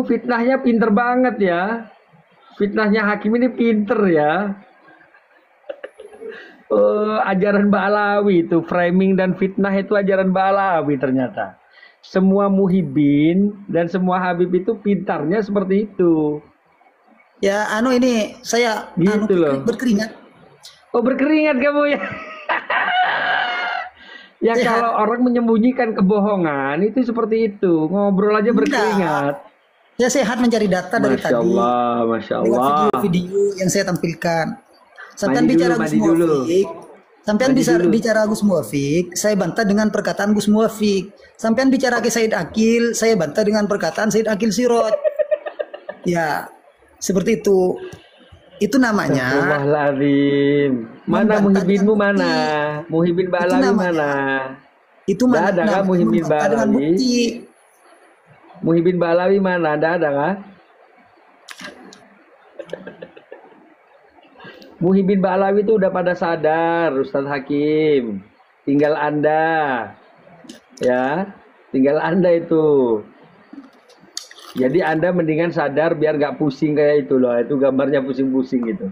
Kamu fitnahnya pinter banget ya. Fitnahnya Hakim ini pinter ya. Ajaran Ba'alawi itu, framing dan fitnah itu ajaran Ba'alawi ternyata. Semua muhibin dan semua habib itu pintarnya seperti itu. Ya, ini saya Gitu loh. berkeringat. Oh, berkeringat kamu ya. Ya Sehat. kalau orang menyembunyikan kebohongan itu seperti itu. Ngobrol aja berkeringat. Saya sehat mencari data dari Masya tadi. Allah, Masya Lewat Allah. video-video yang saya tampilkan. Sampai Mandi bicara dulu, Gus mandi dulu. Muwafiq. Sampai Mandi bisa dulu. bicara Gus Muwafiq, saya bantah dengan perkataan Gus Muwafiq. Sampai bicara ke Said Akil, saya bantah dengan perkataan Said Akil Siroj. Ya, seperti itu. Itu namanya Astagfirullahaladzim. Mana membantah muhibinmu dengan mana? bukti. Muhibin Itu Ba'alawi namanya. mana? Itu Nggak ada kan namanya Muhibin membantah dengan Ba'alawi? bukti. Muhibin Ba'alawi mana? Nggak ada kan? Muhibin Ba'alawi itu udah pada sadar, Ustadz Hakim. Tinggal Anda. Ya, tinggal Anda itu. Jadi Anda mendingan sadar biar nggak pusing kayak itu loh. Itu gambarnya pusing-pusing gitu.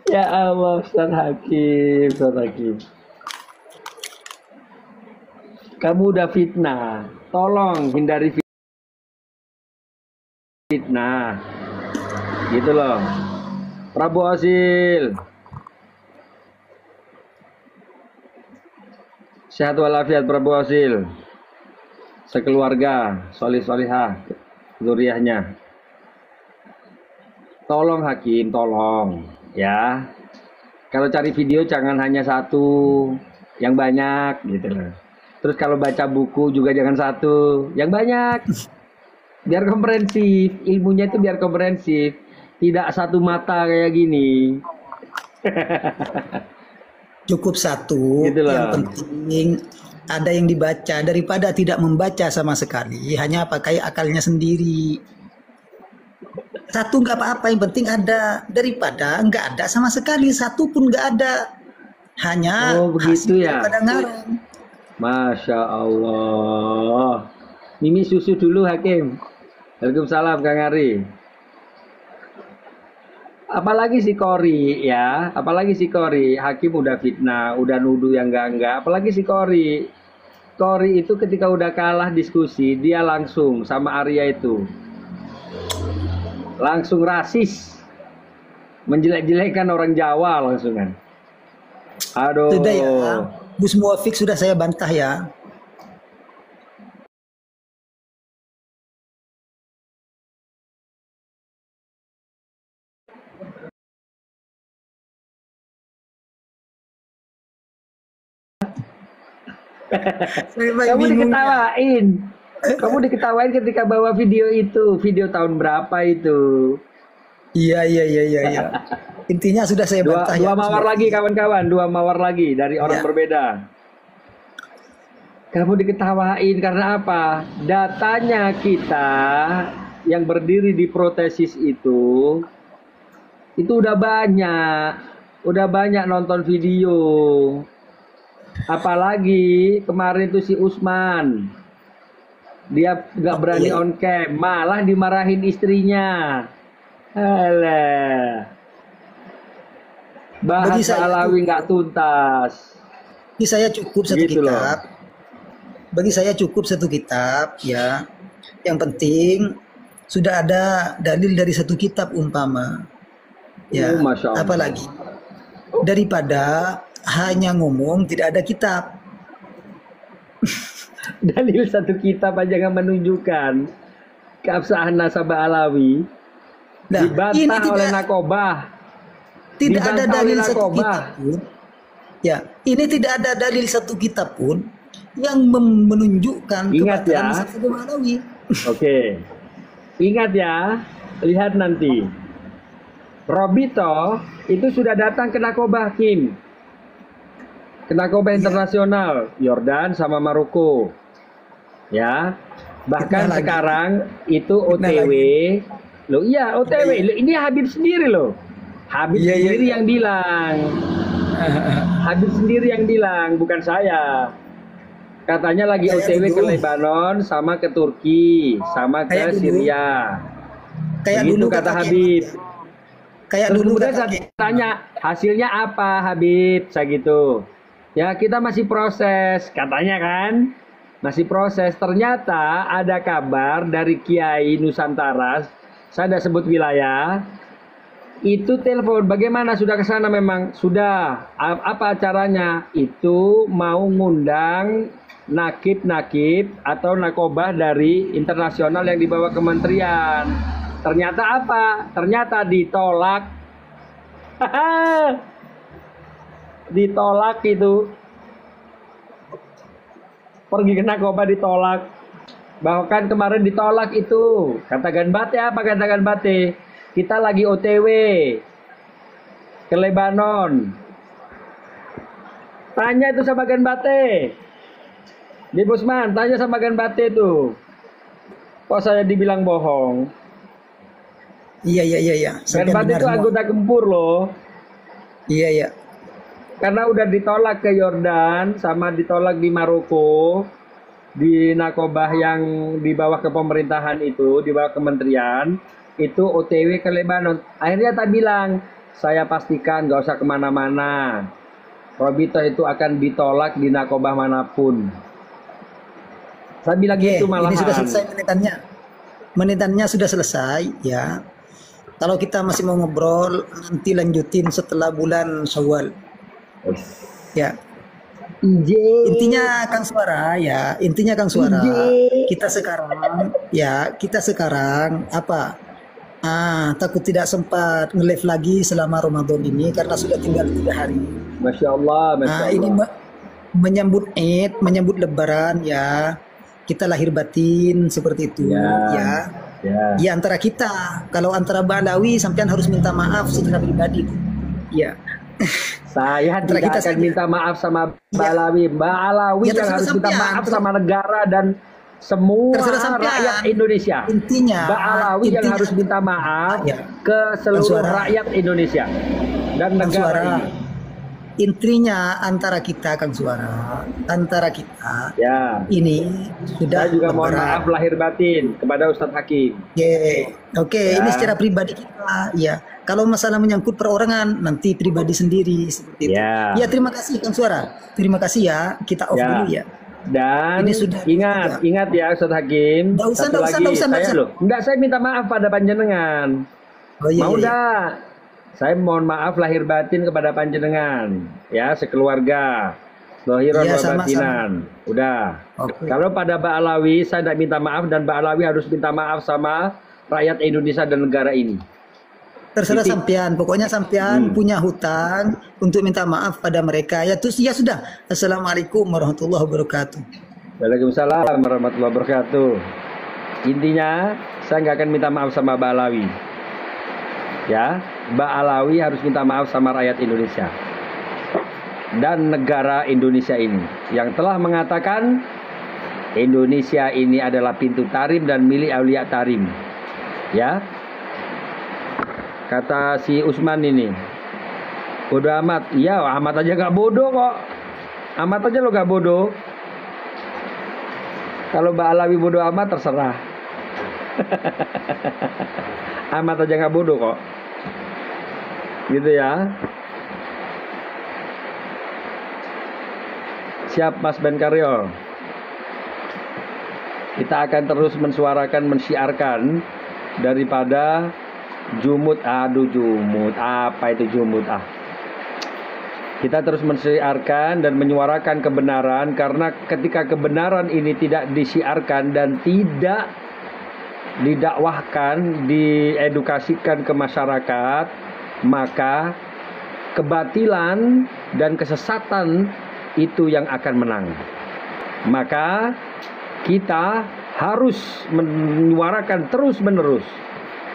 Ya Allah, Ustaz Hakim, Ustaz Hakim. Kamu udah fitnah. Tolong hindari fitnah. Gitu loh. Prabu Osil. Sehat walafiat Prabu Osil. Sekeluarga, solih-solihah, zuriyahnya. Tolong Hakim, tolong. Ya. Kalau cari video jangan hanya satu, yang banyak gitu loh. Terus kalau baca buku juga jangan satu, yang banyak. Biar komprehensif, ilmunya itu biar komprehensif. Tidak satu mata kayak gini. Cukup satu, Gitu loh. yang penting ada yang dibaca daripada tidak membaca sama sekali, hanya pakai akalnya sendiri. Satu nggak apa-apa, yang penting ada daripada nggak ada sama sekali, satu pun nggak ada. Hanya Oh, begitu ya? daripada ngarang. Masya Allah. Mimi susu dulu Hakim. Waalaikumsalam Kang Ari. Apalagi si Kori ya, apalagi si Kori. Hakim udah fitnah, udah nuduh yang enggak. Apalagi si Kori. Kori itu ketika udah kalah diskusi, dia langsung sama Arya itu. Langsung rasis. Menjelek-jelekan orang Jawa langsung kan. Aduh. Sudah ya, Gus Muwafiq sudah saya bantah ya. Kamu diketawain. Kamu diketawain ketika bawa video itu, video tahun berapa itu? Iya. Intinya sudah saya bantah Dua ya. mawar lagi kawan-kawan, dua mawar lagi dari orang Ya. berbeda. Kamu diketawain karena apa? Datanya kita yang berdiri di protesis itu udah banyak nonton video. Apalagi kemarin itu si Usman, dia nggak berani on cam, malah dimarahin istrinya. Alah. Bagi Bahasa saya Alawi nggak tuntas. Bagi saya cukup satu Gitu loh. kitab. Bagi saya cukup satu kitab ya. Yang penting sudah ada dalil dari satu kitab umpama. Ya, Masya Allah. apalagi daripada hanya ngomong tidak ada kitab. Dalil satu kitab aja nggak menunjukkan keabsahan nasabah Alawi. Nah, ini Dibantah oleh tidak Nakobah. tidak ada Dibantah dalil oleh satu Nakobah. kitab pun. Ya, ini tidak ada dalil satu kitab pun yang menunjukkan Ingat ya. kebatilan nasabah Alawi. Oke. Ingat ya, lihat nanti. Robito itu sudah datang ke Nakobah Kim. Ke Nakobah internasional, Yordan sama Maroko. Ya. Bahkan Fitnah lagi. sekarang itu Fitnah OTW. lagi. Loh iya, OTW. Loh, ini Habib sendiri loh. Habib Iya, sendiri iya. yang bilang. Habib sendiri yang bilang, bukan saya. Katanya lagi Kayak OTW ke dulu, Lebanon sama ke Turki sama kayak ke dulu, Syria. kayak Begitu dulu kata kata Habib. Kemal. Kayak Terus dulu kemudian kata saya Kemal. tanya hasilnya apa Habib, saya gitu. Ya kita masih proses, katanya kan. Masih proses. Ternyata ada kabar dari Kiai Nusantara, saya tidak sebut wilayah, itu telepon, bagaimana sudah ke sana? Memang sudah. Apa acaranya? Itu mau ngundang nakib-nakib atau nakobah dari internasional yang dibawa kementerian. Ternyata apa? Ternyata ditolak. Ditolak itu. Pergi ke nakobah ditolak. Bahkan kemarin ditolak itu. Katakan bate apa katakan bate? Kita lagi OTW ke Lebanon. Tanya itu sama Gan Bate. Di Busman, tanya sama Gan Bate itu. Kok saya dibilang bohong? Iya, iya, iya, iya. Gan Sampai Bate dengar itu semua. anggota Gempur loh. Iya, iya. Karena udah ditolak ke Yordan sama ditolak di Maroko, di nakobah yang di bawah kepemerintahan itu, di bawah kementerian, itu OTW ke Lebanon. Akhirnya tak bilang, saya pastikan gak usah kemana-mana. Robito itu akan ditolak di nakobah manapun. Saya bilang Oke, gitu ini sudah malahan. selesai menitannya. Menitannya sudah selesai, ya. Kalau kita masih mau ngobrol, nanti lanjutin setelah bulan Syawal. Ya. Intinya Kang Suara, ya. Intinya Kang Suara, kita sekarang apa? Takut tidak sempat nge-live lagi selama Ramadan ini karena sudah tinggal 3 hari. Masya Allah, Masya Ini Allah. menyambut Eid, menyambut Lebaran, ya. Kita lahir batin seperti itu, Ya, ya. ya. Ya antara kita, kalau antara Balawi sampean harus minta maaf secara pribadi. Ya, Saya antara tidak kita akan saja. minta maaf sama Ya, Balawi. Balawi ya yang terserah harus minta sampean, maaf sama negara dan semua terserah rakyat sampean. Indonesia. Intinya, Balawi yang intinya, harus minta maaf ya, ke Kang seluruh Suara, rakyat Indonesia dan Kang negara Suara. ini. Intinya antara kita, Kang Suara, antara kita Ya, ini saya sudah juga mohon Lebaran. maaf lahir batin kepada Ustadz Hakim. Oke, ini secara Ya, pribadi kita, ya. Kalau masalah menyangkut perorangan, nanti pribadi sendiri seperti itu. ya, Ya, terima kasih Kang Suara. Terima kasih ya. Kita off dulu ya. ya. Dan Ini sudah ya. ingat ya Ustadz Hakim, Nggak usah, satu nggak usah, lagi nggak usah, nggak saya usah. loh, enggak, saya minta maaf pada panjenengan. Oh iya, Mau iya, iya. dah? Saya mohon maaf lahir batin kepada panjenengan, ya sekeluarga, dohiron Iya, wa sama-sama. batinan. Udah. Oke. Kalau pada Mbak Alawi saya tidak minta maaf dan Mbak Alawi harus minta maaf sama rakyat Indonesia dan negara ini. Terserah Titik. sampean. Pokoknya sampean punya hutang untuk minta maaf pada mereka. Ya, terus ya sudah. Assalamualaikum warahmatullahi wabarakatuh. Waalaikumsalam warahmatullahi wabarakatuh. Intinya saya nggak akan minta maaf sama Mbak Alawi. Ya, Mbak Alawi harus minta maaf sama rakyat Indonesia dan negara Indonesia ini yang telah mengatakan Indonesia ini adalah pintu tarim dan milik Aulia Tarim. Ya, kata si Usman ini, bodoh amat. Iya, amat aja gak bodoh kok. Amat aja lo gak bodoh. Kalau Mbak Alawi bodoh amat terserah. Amat aja gak bodoh kok. Gitu ya. Siap Mas Ben Karyo. Kita akan terus mensuarakan, mensyiarkan daripada jumud. Aduh jumud, apa itu jumud Kita terus mensiarkan dan menyuarakan kebenaran, karena ketika kebenaran ini tidak disiarkan dan tidak didakwahkan, diedukasikan ke masyarakat, maka kebatilan dan kesesatan itu yang akan menang. Maka kita harus menyuarakan terus-menerus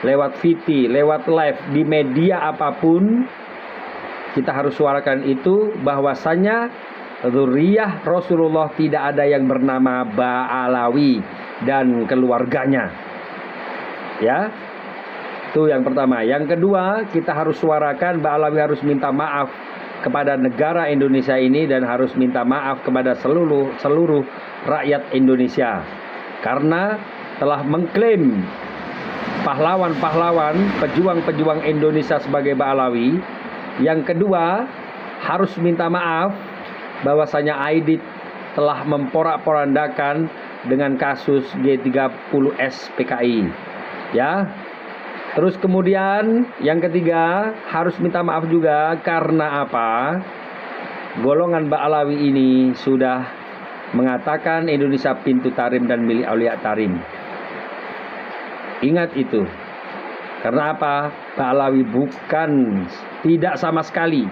lewat VT, lewat live, di media apapun. Kita harus suarakan itu, bahwasannya dzurriyyah Rasulullah tidak ada yang bernama Ba'alawi dan keluarganya. Ya, itu yang pertama. Yang kedua, kita harus suarakan Ba'alawi harus minta maaf kepada negara Indonesia ini dan harus minta maaf kepada seluruh rakyat Indonesia karena telah mengklaim pahlawan-pahlawan, pejuang-pejuang Indonesia sebagai Ba'alawi. Yang kedua, harus minta maaf bahwasanya Aidit telah memporak-porandakan dengan kasus G30S PKI. Ya. Terus kemudian yang ketiga, harus minta maaf juga karena apa? Golongan Ba'alawi ini sudah mengatakan Indonesia pintu tarim dan milik Aulia Tarim. Ingat itu. Karena apa? Ba'alawi bukan, tidak sama sekali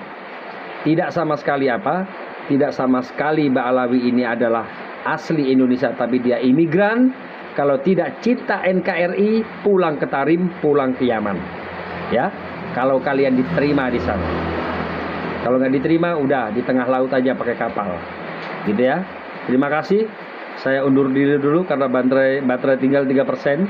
apa? Tidak sama sekali Ba'alawi ini adalah asli Indonesia, tapi dia imigran. Kalau tidak cinta NKRI, pulang ke Tarim, pulang ke Yaman. Ya, kalau kalian diterima di sana. Kalau nggak diterima, udah di tengah laut aja pakai kapal. Gitu ya. Terima kasih. Saya undur diri dulu karena baterai tinggal 3%.